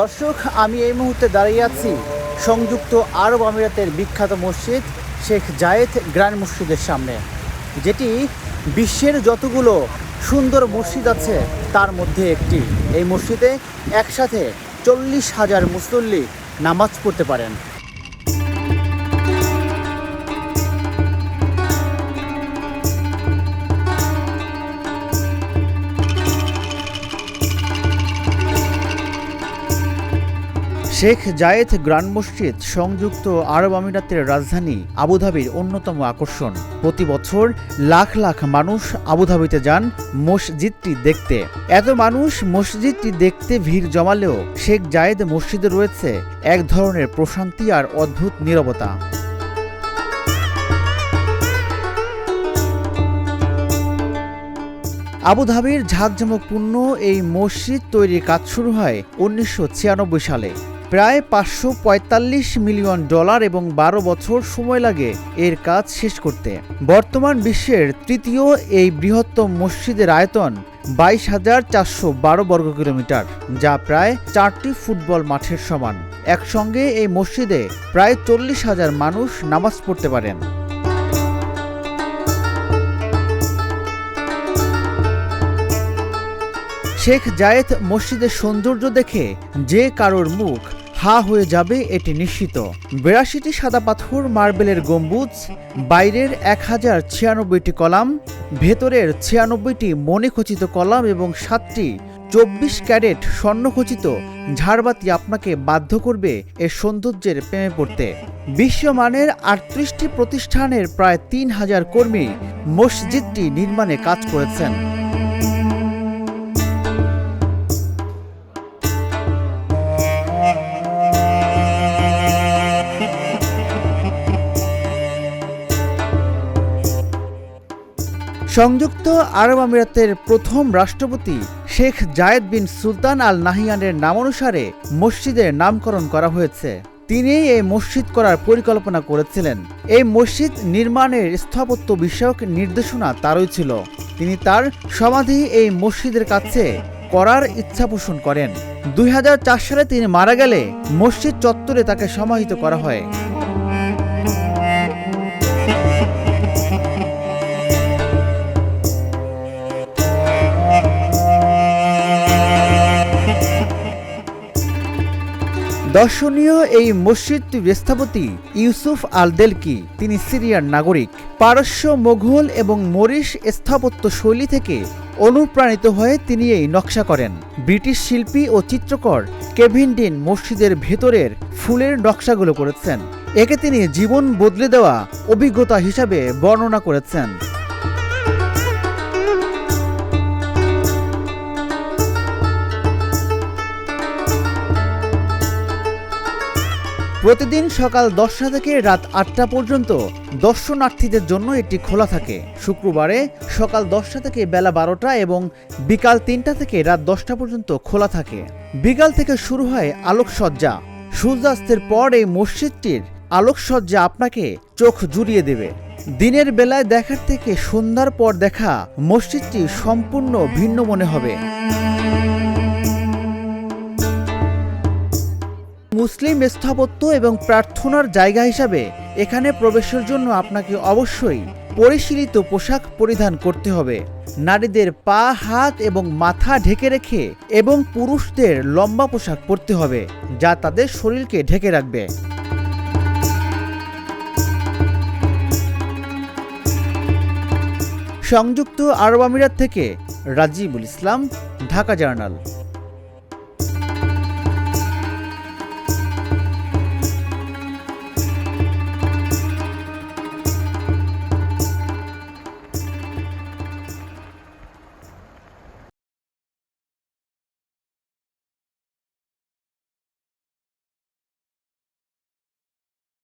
দর্শক, আমি এই মুহূর্তে দাঁড়িয়ে আছি সংযুক্ত আরব আমিরাতের বিখ্যাত মসজিদ শেখ জায়েদ গ্র্যান্ড মসজিদের সামনে, যেটি বিশ্বের যতগুলো সুন্দর মসজিদ আছে তার মধ্যে একটি। এই মসজিদে একসাথে 40,000 মুসল্লি নামাজ পড়তে পারেন। শেখ জায়েদ গ্র্যান্ড মসজিদ সংযুক্ত আরব আমিরাতের রাজধানী আবুধাবির অন্যতম আকর্ষণ। প্রতি বছর লাখ লাখ মানুষ আবুধাবিতে যান মসজিদটি দেখতে। এত মানুষ মসজিদটি দেখতে ভিড় জমালেও শেখ জায়েদ মসজিদে রয়েছে এক ধরনের প্রশান্তি আর অদ্ভুত নীরবতা। আবুধাবির ঝাঁকজমকপূর্ণ এই মসজিদ তৈরির কাজ শুরু হয় 1996 সালে। প্রায় $545 মিলিয়ন এবং 12 বছর সময় লাগে এর কাজ শেষ করতে। বর্তমান বিশ্বের তৃতীয় এই বৃহত্তম মসজিদের আয়তন 22,412 বর্গ কিলোমিটার, যা প্রায় 4টি ফুটবল মাঠের সমান। একসঙ্গে এই মসজিদে প্রায় 40,000 মানুষ নামাজ পড়তে পারেন। শেখ জায়েদ মসজিদের সৌন্দর্য দেখে যে কারোর মুখ হা হয়ে যাবে এটি নিশ্চিত। 82টি সাদা পাথর মার্বেলের গম্বুজ, বাইরের 1096টি কলাম, ভেতরের 96টি মণিখচিত কলাম এবং 7টি 24 ক্যারেট স্বর্ণখচিত ঝাড়বাতি আপনাকে বাধ্য করবে এর সৌন্দর্যের প্রেমে পড়তে। বিশ্বমানের 38টি প্রতিষ্ঠানের প্রায় 3,000 কর্মী মসজিদটি নির্মাণে কাজ করেছেন। সংযুক্ত আরব আমিরাতের প্রথম রাষ্ট্রপতি শেখ জায়েদ বিন সুলতান আল নাহিয়ানের নামানুসারে মসজিদের নামকরণ করা হয়েছে। তিনি এই মসজিদ করার পরিকল্পনা করেছিলেন। এই মসজিদ নির্মাণের স্থাপত্য বিষয়ক নির্দেশনা তারই ছিল। তিনি তার সমাধি এই মসজিদের কাছে করার ইচ্ছা পোষণ করেন। 2004 সালে তিনি মারা গেলে মসজিদ চত্বরে তাকে সমাহিত করা হয়। দর্শনীয় এই মসজিদটির স্থপতি ইউসুফ আল দেলকি। তিনি সিরিয়ার নাগরিক। পারস্য, মোঘল এবং মরিশ স্থাপত্য শৈলী থেকে অনুপ্রাণিত হয়ে তিনি এই নকশা করেন। ব্রিটিশ শিল্পী ও চিত্রকর কেভিন ডিন মসজিদের ভেতরের ফুলের নকশাগুলো করেছেন। একে তিনি জীবন বদলে দেওয়া অভিজ্ঞতা হিসাবে বর্ণনা করেছেন। প্রতিদিন সকাল 10টা থেকে রাত 8টা পর্যন্ত দর্শনার্থীদের জন্য এটি খোলা থাকে। শুক্রবারে সকাল 10টা থেকে বেলা 12টা এবং বিকাল 3টা থেকে রাত 10টা পর্যন্ত খোলা থাকে। বিকাল থেকে শুরু হয় আলোকসজ্জা। সূর্যাস্তের পর এই মসজিদটির আলোকসজ্জা আপনাকে চোখ জুড়িয়ে দেবে। দিনের বেলায় দেখার থেকে সন্ধ্যার পর দেখা মসজিদটি সম্পূর্ণ ভিন্ন মনে হবে। মুসলিম স্থাপত্য এবং প্রার্থনার জায়গা হিসাবে এখানে প্রবেশের জন্য আপনাকে অবশ্যই পরিশীলিত পোশাক পরিধান করতে হবে। নারীদের পা, হাত এবং মাথা ঢেকে রেখে এবং পুরুষদের লম্বা পোশাক পরতে হবে, যা তাদের শরীরকে ঢেকে রাখবে। সংযুক্ত আরব আমিরাত থেকে রাজিবুল ইসলাম, ঢাকা জার্নাল।